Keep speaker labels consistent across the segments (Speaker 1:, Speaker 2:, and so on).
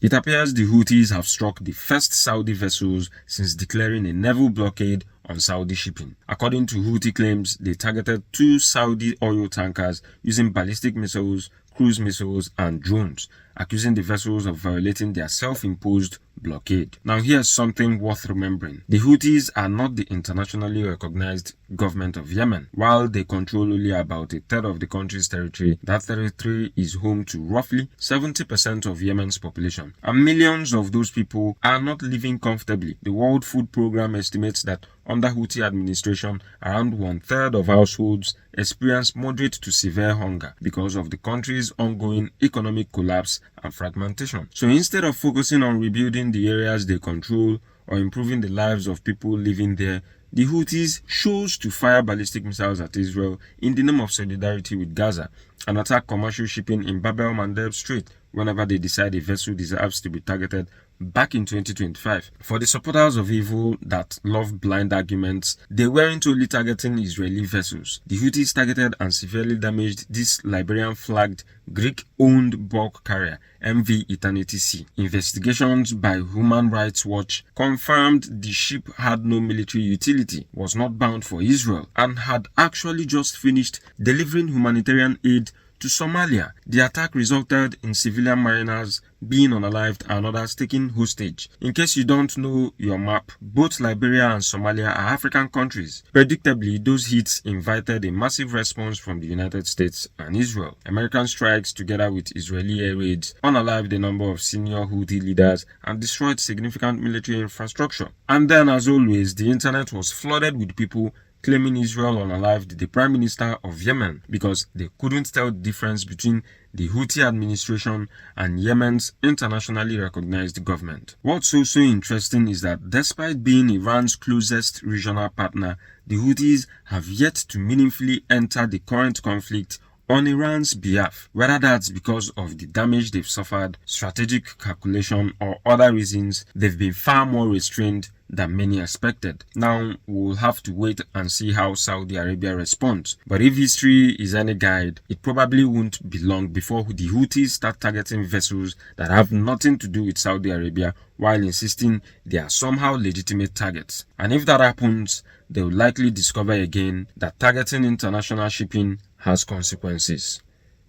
Speaker 1: It appears the Houthis have struck the first Saudi vessels since declaring a naval blockade on Saudi shipping. According to Houthi claims, they targeted 2 Saudi oil tankers using ballistic missiles, cruise missiles, and drones, accusing the vessels of violating their self-imposed blockade. Now here's something worth remembering. The Houthis are not the internationally recognized government of Yemen. While they control only about a third of the country's territory, that territory is home to roughly 70% of Yemen's population. And millions of those people are not living comfortably. The World Food Programme estimates that under Houthi administration, around 1/3 of households experience moderate to severe hunger because of the country's ongoing economic collapse and fragmentation. So instead of focusing on rebuilding the areas they control or improving the lives of people living there, the Houthis chose to fire ballistic missiles at Israel in the name of solidarity with Gaza and attack commercial shipping in Bab el-Mandeb Strait whenever they decide a vessel deserves to be targeted back in 2025. For the supporters of evil that love blind arguments, they weren't only targeting Israeli vessels. The Houthis targeted and severely damaged this Liberian-flagged Greek-owned bulk carrier, MV Eternity Sea. Investigations by Human Rights Watch confirmed the ship had no military utility, was not bound for Israel, and had actually just finished delivering humanitarian aid to Somalia. The attack resulted in civilian mariners being unalived and others taken hostage. In case you don't know your map, both Liberia and Somalia are African countries. Predictably, those hits invited a massive response from the United States and Israel. American strikes together with Israeli air raids unalived a number of senior Houthi leaders and destroyed significant military infrastructure. And then, as always, the internet was flooded with people claiming Israel unalived the Prime Minister of Yemen because they couldn't tell the difference between the Houthi administration and Yemen's internationally recognized government. What's also interesting is that despite being Iran's closest regional partner, the Houthis have yet to meaningfully enter the current conflict on Iran's behalf. Whether that's because of the damage they've suffered, strategic calculation, or other reasons, they've been far more restrained than many expected. Now, we'll have to wait and see how Saudi Arabia responds. But if history is any guide, it probably won't be long before the Houthis start targeting vessels that have nothing to do with Saudi Arabia while insisting they are somehow legitimate targets. And if that happens, they will likely discover again that targeting international shipping has consequences.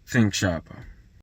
Speaker 1: Think sharper.